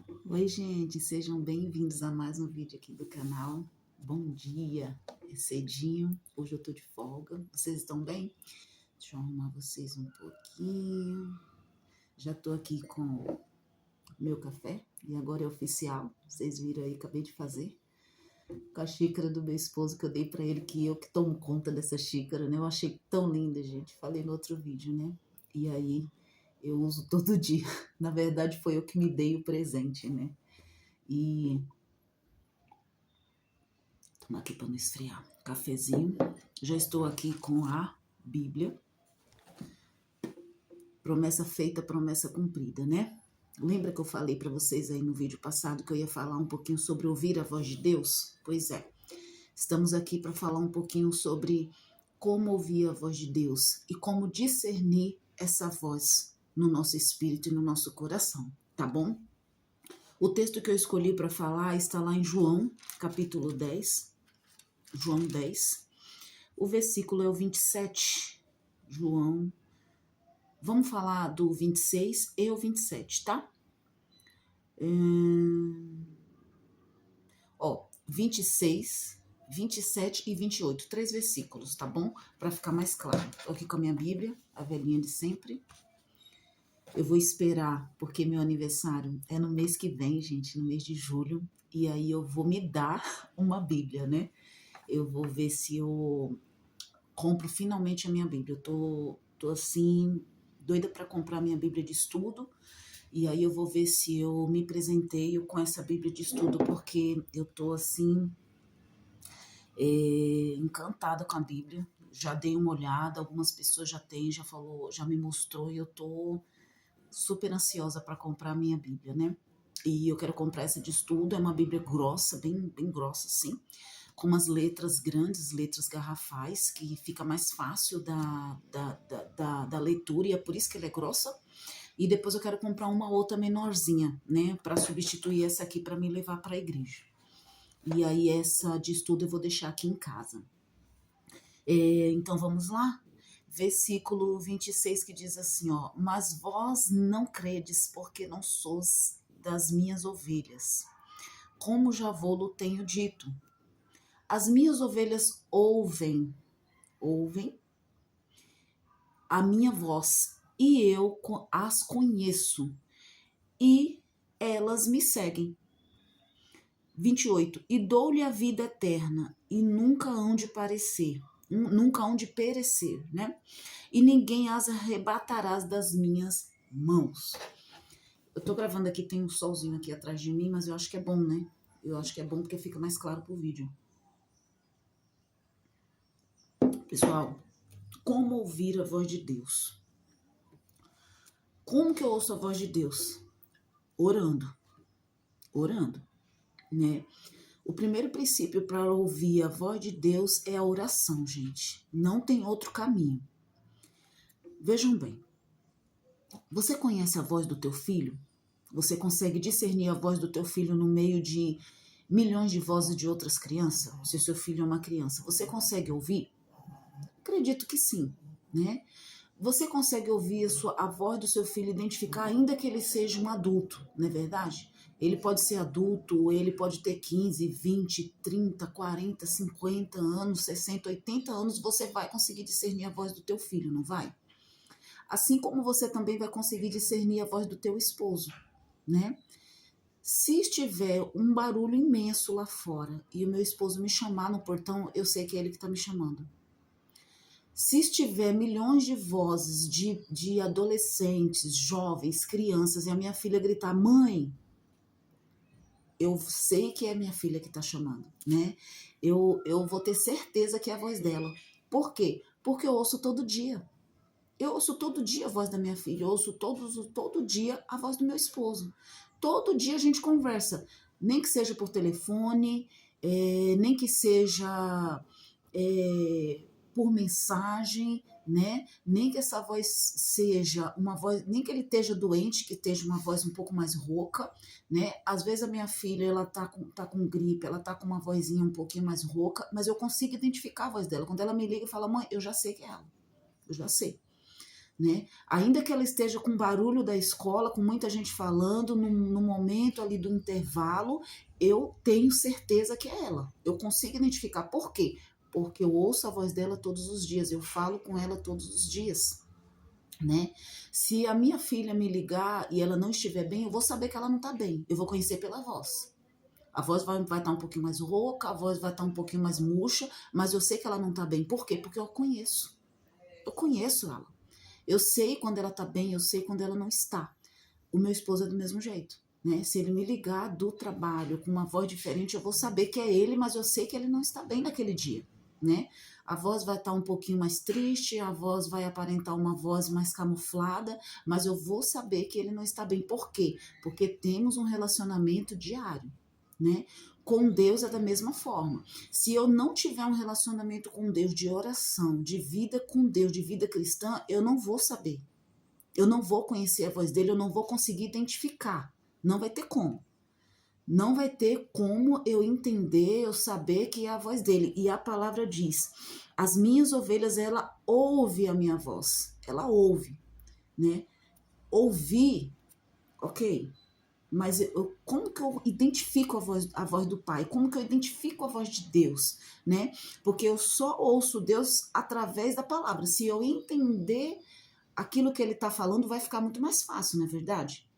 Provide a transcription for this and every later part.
Oi, gente, sejam bem-vindos a mais um vídeo aqui do canal. Bom dia, é cedinho, hoje eu tô de folga. Vocês estão bem? Deixa eu arrumar vocês um pouquinho. Já tô aqui com o meu café e agora é oficial. Vocês viram aí, acabei de fazer. Com a xícara do meu esposo que eu dei pra ele, que eu que tomo conta dessa xícara, né? Eu achei tão linda, gente. Falei no outro vídeo, né? E aí eu uso todo dia. Na verdade, foi eu que me dei o presente, né? E tomar aqui para não esfriar. Cafezinho. Já estou aqui com a Bíblia. Promessa feita, promessa cumprida, né? Lembra que eu falei para vocês aí no vídeo passado que eu ia falar um pouquinho sobre ouvir a voz de Deus? Pois é. Estamos aqui para falar um pouquinho sobre como ouvir a voz de Deus e como discernir essa voz no nosso espírito e no nosso coração, tá bom? O texto que eu escolhi para falar está lá em João, capítulo 10. João 10. O versículo é o 27. João. Vamos falar do 26 e o 27, tá? Ó, 26, 27 e 28. 3 versículos, tá bom? Para ficar mais claro. Tô aqui com a minha Bíblia, a velhinha de sempre. Eu vou esperar, porque meu aniversário é no mês que vem, gente, no mês de julho. E aí eu vou me dar uma Bíblia, né? Eu vou ver se eu compro finalmente a minha Bíblia. Eu tô assim, doida para comprar minha Bíblia de estudo. E aí eu vou ver se eu me presenteio com essa Bíblia de estudo, porque eu tô assim, encantada com a Bíblia. Já dei uma olhada, algumas pessoas já têm, já falou, já me mostrou, e eu tô super ansiosa para comprar a minha Bíblia, né? E eu quero comprar essa de estudo, é uma Bíblia grossa, bem grossa, assim, com umas letras grandes, letras garrafais, que fica mais fácil da leitura, e é por isso que ela é grossa. E depois eu quero comprar uma outra menorzinha, né, para substituir essa aqui para me levar para a igreja. E aí essa de estudo eu vou deixar aqui em casa. Então vamos lá? Versículo 26 que diz assim, ó: Mas vós não credes, porque não sois das minhas ovelhas. Como já vou-lo tenho dito. As minhas ovelhas ouvem a minha voz, e eu as conheço, e elas me seguem. 28. E dou-lhe a vida eterna, e nunca hão de perecer, né? E ninguém as arrebatará das minhas mãos. Eu tô gravando aqui, tem um solzinho aqui atrás de mim, mas eu acho que é bom, né? Eu acho que é bom porque fica mais claro pro vídeo. Pessoal, como ouvir a voz de Deus? Como que eu ouço a voz de Deus? Orando, né? O primeiro princípio para ouvir a voz de Deus é a oração, gente. Não tem outro caminho. Vejam bem, você conhece a voz do teu filho? Você consegue discernir a voz do teu filho no meio de milhões de vozes de outras crianças? Se o seu filho é uma criança, você consegue ouvir? Acredito que sim, né? Você consegue ouvir a voz do seu filho, identificar, ainda que ele seja um adulto, não é verdade? Ele pode ser adulto, ele pode ter 15, 20, 30, 40, 50 anos, 60, 80 anos, você vai conseguir discernir a voz do teu filho, não vai? Assim como você também vai conseguir discernir a voz do teu esposo, né? Se estiver um barulho imenso lá fora e o meu esposo me chamar no portão, eu sei que é ele que está me chamando. Se estiver milhões de vozes de adolescentes, jovens, crianças, e a minha filha gritar, mãe, eu sei que é minha filha que está chamando, né? Eu vou ter certeza que é a voz dela. Por quê? Porque eu ouço todo dia. Eu ouço todo dia a voz da minha filha, eu ouço todo dia a voz do meu esposo. Todo dia a gente conversa, nem que seja por telefone, nem que seja por mensagem, né? Nem que essa voz seja uma voz, nem que ele esteja doente, que esteja uma voz um pouco mais rouca, né? Às vezes a minha filha, ela tá com gripe, ela tá com uma vozinha um pouquinho mais rouca, mas eu consigo identificar a voz dela. Quando ela me liga e fala, mãe, eu já sei que é ela, eu já sei. né? Ainda que ela esteja com barulho da escola, com muita gente falando, no momento ali do intervalo, eu tenho certeza que é ela. Eu consigo identificar. Por quê? Porque eu ouço a voz dela todos os dias, eu falo com ela todos os dias, né? Se a minha filha me ligar e ela não estiver bem, eu vou saber que ela não está bem. Eu vou conhecer pela voz. A voz vai estar um pouquinho mais rouca, a voz vai estar um pouquinho mais murcha, mas eu sei que ela não está bem. Por quê? Porque eu conheço. Eu conheço ela. Eu sei quando ela tá bem, eu sei quando ela não está. O meu esposo é do mesmo jeito, né? Se ele me ligar do trabalho com uma voz diferente, eu vou saber que é ele, mas eu sei que ele não está bem naquele dia, né? A voz vai estar um pouquinho mais triste, a voz vai aparentar uma voz mais camuflada, mas eu vou saber que ele não está bem. Por quê? Porque temos um relacionamento diário, né? Com Deus é da mesma forma. Se eu não tiver um relacionamento com Deus de oração, de vida com Deus, de vida cristã, eu não vou saber. Eu não vou conhecer a voz dele, eu não vou conseguir identificar. Não vai ter como. Não vai ter como eu entender, eu saber que é a voz dele. E a palavra diz: as minhas ovelhas, ela ouve a minha voz. Ela ouve, né? Ouvir, ok. Mas como que eu identifico a voz do Pai? Como que eu identifico a voz de Deus, né? Porque eu só ouço Deus através da palavra. Se eu entender aquilo que ele está falando, vai ficar muito mais fácil, não é verdade?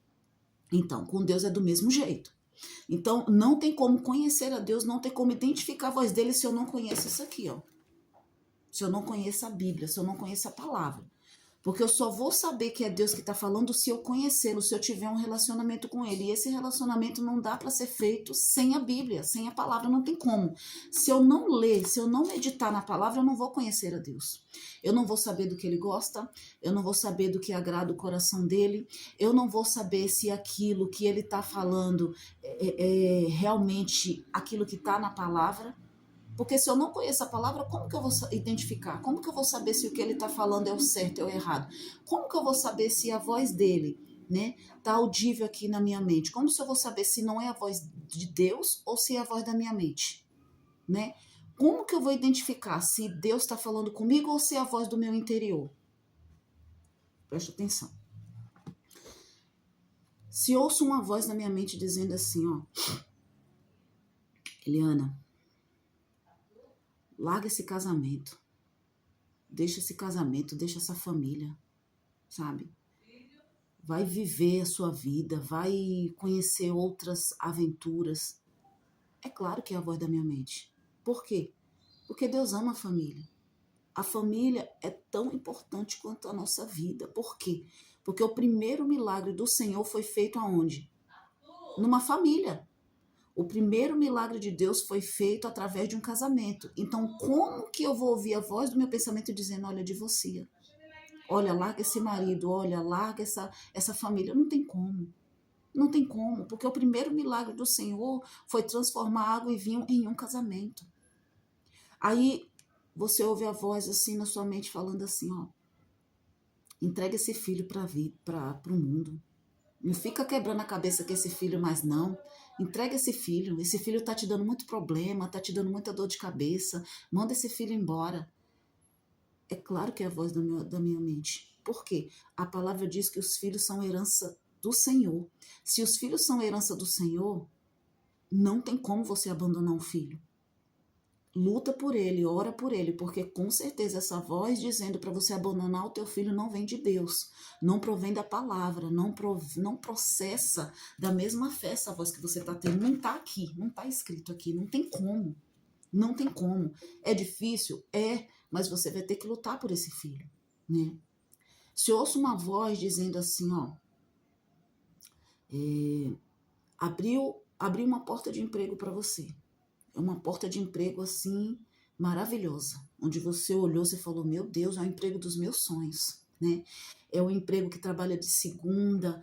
Então, com Deus é do mesmo jeito. Então, não tem como conhecer a Deus, não tem como identificar a voz dele se eu não conheço isso aqui, ó. Se eu não conheço a Bíblia, se eu não conheço a palavra. Porque eu só vou saber que é Deus que está falando se eu conhecê-lo, se eu tiver um relacionamento com ele. E esse relacionamento não dá para ser feito sem a Bíblia, sem a palavra, não tem como. Se eu não ler, se eu não meditar na palavra, eu não vou conhecer a Deus. Eu não vou saber do que ele gosta, eu não vou saber do que agrada o coração dele, eu não vou saber se aquilo que ele está falando é realmente aquilo que está na palavra. Porque se eu não conheço a palavra, como que eu vou identificar? Como que eu vou saber se o que ele está falando é o certo ou é o errado? Como que eu vou saber se a voz dele, né, tá audível aqui na minha mente? Como se eu vou saber se não é a voz de Deus ou se é a voz da minha mente, né? Como que eu vou identificar se Deus está falando comigo ou se é a voz do meu interior? Presta atenção. Se ouço uma voz na minha mente dizendo assim, ó, Eliana, larga esse casamento. Deixa esse casamento, deixa essa família, sabe? Vai viver a sua vida, vai conhecer outras aventuras. É claro que é a voz da minha mente. Por quê? Porque Deus ama a família. A família é tão importante quanto a nossa vida. Por quê? Porque o primeiro milagre do Senhor foi feito aonde? Numa família. O primeiro milagre de Deus foi feito através de um casamento. Então, como que eu vou ouvir a voz do meu pensamento dizendo, olha, divorcia? Olha, larga esse marido, olha, larga essa família. Não tem como. Não tem como, porque o primeiro milagre do Senhor foi transformar água e vinho em um casamento. Aí você ouve a voz assim na sua mente falando assim, ó, entrega esse filho para o mundo. Não fica quebrando a cabeça com esse filho mais não. Entrega esse filho tá te dando muito problema, tá te dando muita dor de cabeça. Manda esse filho embora. É claro que é a voz da minha mente. Por quê? A palavra diz que os filhos são herança do Senhor. Se os filhos são herança do Senhor, não tem como você abandonar um filho. Luta por ele, ora por ele, porque com certeza essa voz dizendo para você abandonar o teu filho não vem de Deus, não provém da palavra, não processa da mesma fé essa voz que você está tendo. Não está aqui, não está escrito aqui, não tem como. Não tem como. É difícil? É, mas você vai ter que lutar por esse filho, né? Se eu ouço uma voz dizendo assim, ó, abriu uma porta de emprego para você. É uma porta de emprego assim maravilhosa, onde você olhou, você falou, meu Deus, é o emprego dos meus sonhos, né? É um emprego que trabalha de segunda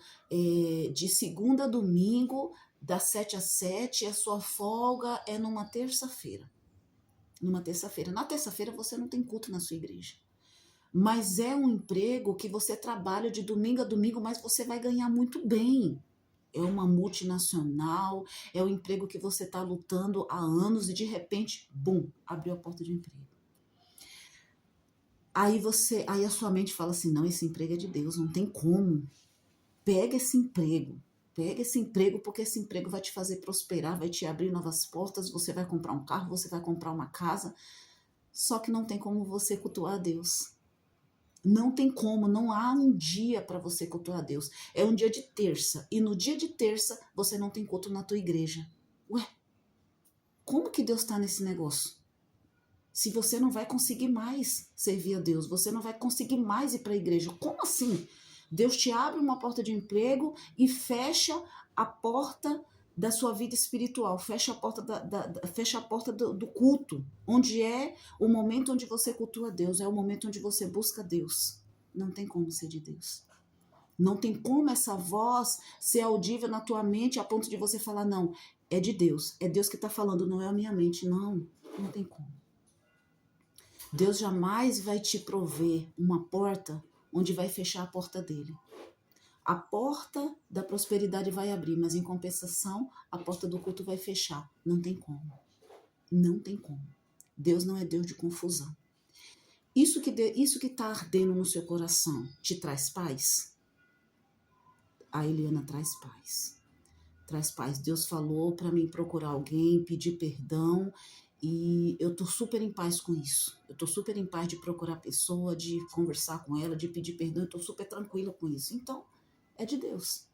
a domingo, das 7 às 7, a sua folga é numa terça-feira. Na terça-feira você não tem culto na sua igreja. Mas é um emprego que você trabalha de domingo a domingo, mas você vai ganhar muito bem. É uma multinacional, é o emprego que você está lutando há anos e de repente, bum, abriu a porta de emprego. Aí a sua mente fala assim, não, esse emprego é de Deus, não tem como. Pega esse emprego. Pega esse emprego, porque esse emprego vai te fazer prosperar, vai te abrir novas portas, você vai comprar um carro, você vai comprar uma casa. Só que não tem como você cultuar a Deus. Não tem como, não há um dia para você cultuar a Deus. É um dia de terça. E no dia de terça, você não tem culto na tua igreja. Ué, como que Deus está nesse negócio? Se você não vai conseguir mais servir a Deus, você não vai conseguir mais ir para a igreja. Como assim? Deus te abre uma porta de emprego e fecha a porta da sua vida espiritual, fecha a porta, fecha a porta do culto, onde é o momento onde você cultua Deus, é o momento onde você busca Deus. Não tem como ser de Deus. Não tem como essa voz ser audível na tua mente a ponto de você falar, não, é de Deus, é Deus que está falando, não é a minha mente. Não, não tem como. Deus jamais vai te prover uma porta onde vai fechar a porta dele. A porta da prosperidade vai abrir, mas em compensação, a porta do culto vai fechar. Não tem como. Não tem como. Deus não é Deus de confusão. Isso que está ardendo no seu coração te traz paz? A Eliana traz paz. Traz paz. Deus falou para mim procurar alguém, pedir perdão. E eu tô super em paz com isso. Eu tô super em paz de procurar a pessoa, de conversar com ela, de pedir perdão. Eu tô super tranquila com isso. Então, é de Deus.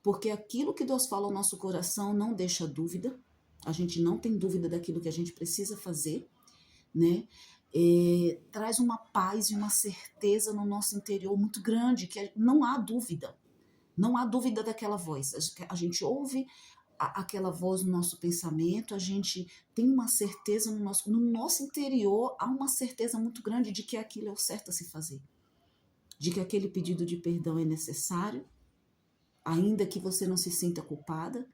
Porque aquilo que Deus fala ao nosso coração não deixa dúvida. A gente não tem dúvida daquilo que a gente precisa fazer, né? Traz uma paz e uma certeza no nosso interior muito grande, que não há dúvida. Não há dúvida daquela voz. A gente ouve aquela voz no nosso pensamento, a gente tem uma certeza no nosso interior, há uma certeza muito grande de que aquilo é o certo a se fazer, de que aquele pedido de perdão é necessário, ainda que você não se sinta culpada,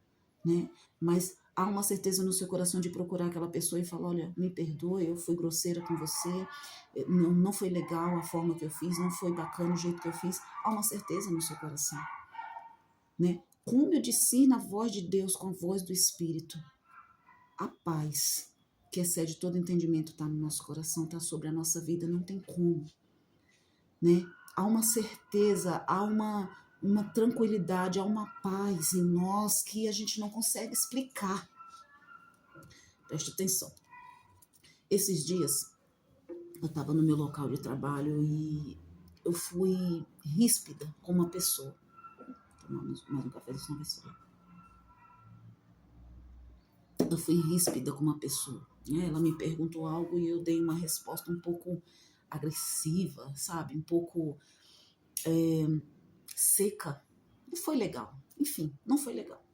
né? Mas há uma certeza no seu coração de procurar aquela pessoa e falar, olha, me perdoe, eu fui grosseira com você, não foi legal a forma que eu fiz, não foi bacana o jeito que eu fiz. Há uma certeza no seu coração, né? Como eu discerno a voz de Deus com a voz do Espírito? A paz, que excede todo entendimento, está no nosso coração, está sobre a nossa vida, não tem como, né? Há uma certeza, há uma tranquilidade, há uma paz em nós que a gente não consegue explicar. Preste atenção. Esses dias, eu estava no meu local de trabalho e eu fui ríspida com uma pessoa. Vou tomar mais um café, senão vai ser. Eu fui ríspida com uma pessoa, né? Ela me perguntou algo e eu dei uma resposta um pouco agressiva, sabe? Um pouco seca. Não foi legal. Enfim, não foi legal.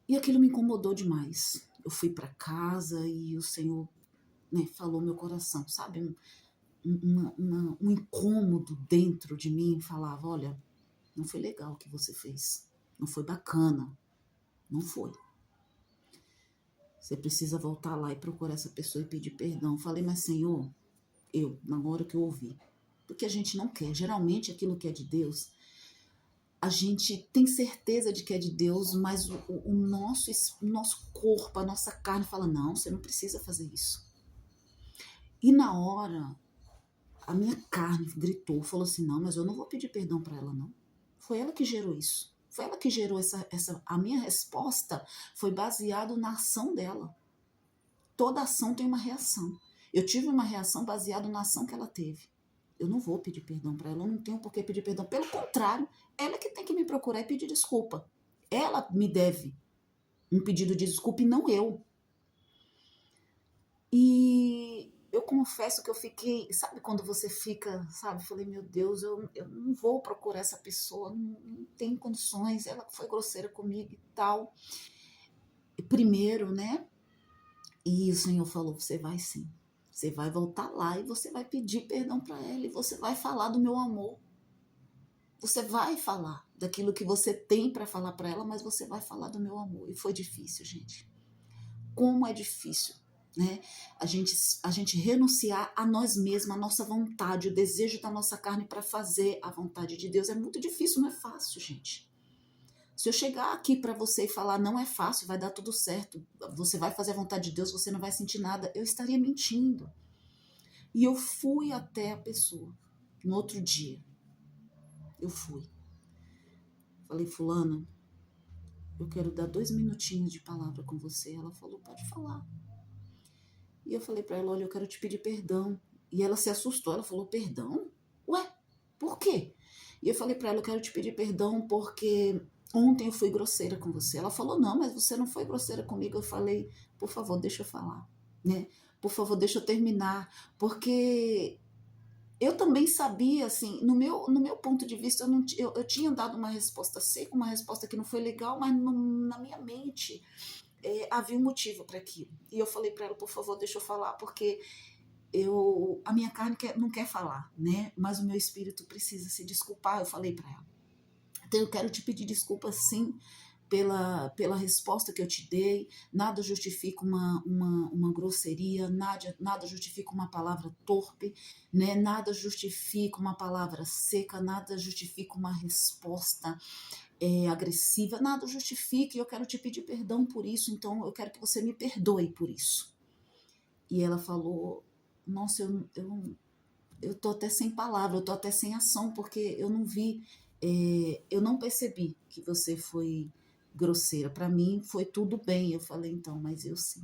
E aquilo me incomodou demais. Eu fui para casa e o Senhor, né, falou meu coração, sabe? Um incômodo dentro de mim falava, olha, não foi legal o que você fez. Não foi bacana. Não foi. Você precisa voltar lá e procurar essa pessoa e pedir perdão. Falei, mas Senhor, na hora que eu ouvi, porque a gente não quer. Geralmente aquilo que é de Deus, a gente tem certeza de que é de Deus, mas o nosso corpo, a nossa carne fala, não, você não precisa fazer isso. E na hora, a minha carne gritou, falou assim, não, mas eu não vou pedir perdão para ela, não. Foi ela que gerou isso. Foi ela que gerou a minha resposta foi baseada na ação dela. Toda ação tem uma reação. Eu tive uma reação baseada na ação que ela teve. Eu não vou pedir perdão para ela, eu não tenho por que pedir perdão. Pelo contrário, ela que tem que me procurar e pedir desculpa. Ela me deve um pedido de desculpa e não eu. E eu confesso que eu fiquei, sabe quando você fica, sabe? Falei, meu Deus, eu não vou procurar essa pessoa, não tem condições, ela foi grosseira comigo e tal. E primeiro, né? E o Senhor falou, você vai sim. Você vai voltar lá e você vai pedir perdão para ela e você vai falar do meu amor. Você vai falar daquilo que você tem para falar para ela, mas você vai falar do meu amor. E foi difícil, gente. Como é difícil, né? A gente renunciar a nós mesmos, a nossa vontade, o desejo da nossa carne para fazer a vontade de Deus. É muito difícil, não é fácil, gente. Se eu chegar aqui para você e falar não é fácil, vai dar tudo certo, você vai fazer a vontade de Deus, você não vai sentir nada, eu estaria mentindo. E eu fui até a pessoa. No outro dia, eu fui. Falei, fulana, eu quero dar 2 minutinhos de palavra com você. Ela falou, pode falar. E eu falei para ela, olha, eu quero te pedir perdão. E ela se assustou, ela falou, perdão? Ué, por quê? E eu falei para ela, eu quero te pedir perdão porque ontem eu fui grosseira com você. Ela falou, não, mas você não foi grosseira comigo. Eu falei, por favor, deixa eu falar, né? Por favor, deixa eu terminar, porque eu também sabia, assim, no meu ponto de vista, eu tinha dado uma resposta seca, uma resposta que não foi legal, mas na minha mente havia um motivo para aquilo. E eu falei para ela, por favor, deixa eu falar, porque a minha carne não quer falar, né? Mas o meu espírito precisa se desculpar, eu falei para ela. Então eu quero te pedir desculpas sim pela resposta que eu te dei. Nada justifica uma grosseria, nada justifica uma palavra torpe, né? Nada justifica uma palavra seca, nada justifica uma resposta agressiva, nada justifica, e eu quero te pedir perdão por isso, então eu quero que você me perdoe por isso. E ela falou, nossa, eu tô até sem palavra, eu tô até sem ação, porque eu não vi, eu não percebi que você foi grosseira. Para mim foi tudo bem. Eu falei, então, mas eu sim,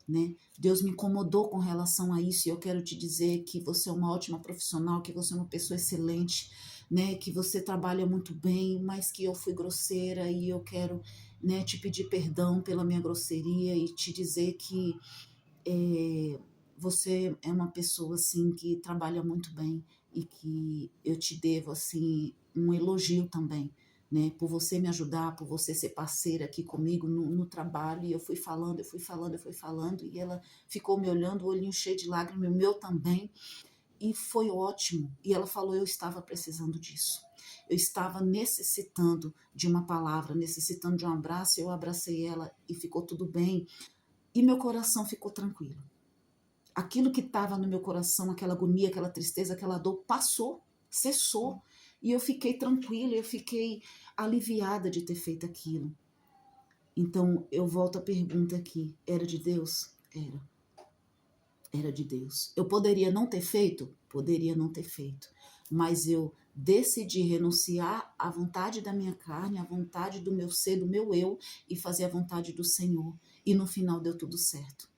né? Deus me incomodou com relação a isso, e eu quero te dizer que você é uma ótima profissional, que você é uma pessoa excelente, né? Que você trabalha muito bem, mas que eu fui grosseira e eu quero, né, te pedir perdão pela minha grosseria e te dizer que é, você é uma pessoa assim que trabalha muito bem e que eu te devo assim um elogio também, né? Por você me ajudar, por você ser parceira aqui comigo no trabalho. E eu fui falando, eu fui falando, eu fui falando, e ela ficou me olhando, o olhinho cheio de lágrimas, o meu também, e foi ótimo. E ela falou, eu estava precisando disso. Eu estava necessitando de uma palavra, necessitando de um abraço. Eu abracei ela e ficou tudo bem. E meu coração ficou tranquilo. Aquilo que estava no meu coração, aquela agonia, aquela tristeza, aquela dor, passou, cessou. E eu fiquei tranquila, eu fiquei aliviada de ter feito aquilo. Então, eu volto à pergunta aqui: era de Deus? Era. Era de Deus. Eu poderia não ter feito? Poderia não ter feito. Mas eu decidi renunciar à vontade da minha carne, à vontade do meu ser, do meu eu, e fazer a vontade do Senhor. E no final deu tudo certo,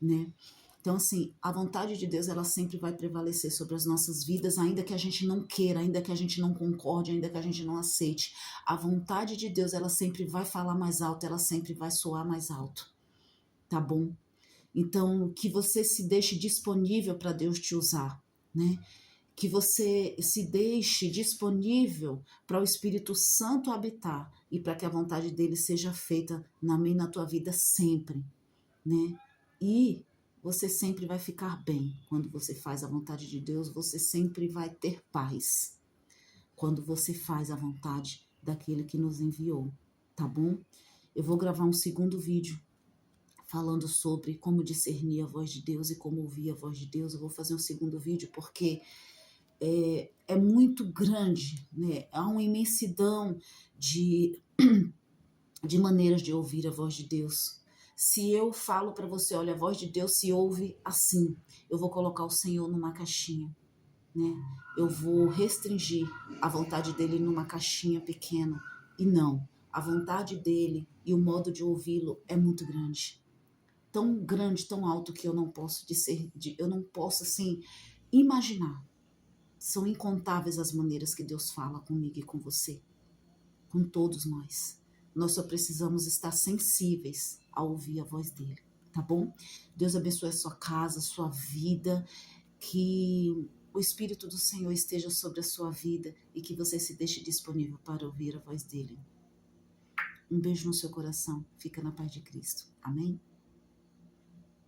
né? Então, assim, a vontade de Deus, ela sempre vai prevalecer sobre as nossas vidas, ainda que a gente não queira, ainda que a gente não concorde, ainda que a gente não aceite. A vontade de Deus, ela sempre vai falar mais alto, ela sempre vai soar mais alto, tá bom? Então, que você se deixe disponível para Deus te usar, né? Que você se deixe disponível para o Espírito Santo habitar e para que a vontade dele seja feita na minha e na tua vida sempre, né? E você sempre vai ficar bem quando você faz a vontade de Deus, você sempre vai ter paz quando você faz a vontade daquele que nos enviou, tá bom? Eu vou gravar um segundo vídeo falando sobre como discernir a voz de Deus e como ouvir a voz de Deus. Eu vou fazer um segundo vídeo porque é muito grande, né? Há uma imensidão de maneiras de ouvir a voz de Deus. Se eu falo para você, olha, a voz de Deus se ouve assim, eu vou colocar o Senhor numa caixinha, né? Eu vou restringir a vontade dele numa caixinha pequena. E não, a vontade dele e o modo de ouvi-lo é muito grande. Tão grande, tão alto que eu não posso eu não posso assim imaginar. São incontáveis as maneiras que Deus fala comigo e com você, com todos nós. Nós só precisamos estar sensíveis a ouvir a voz dele, tá bom? Deus abençoe a sua casa, a sua vida, que o Espírito do Senhor esteja sobre a sua vida e que você se deixe disponível para ouvir a voz dele. Um beijo no seu coração. Fica na paz de Cristo. Amém?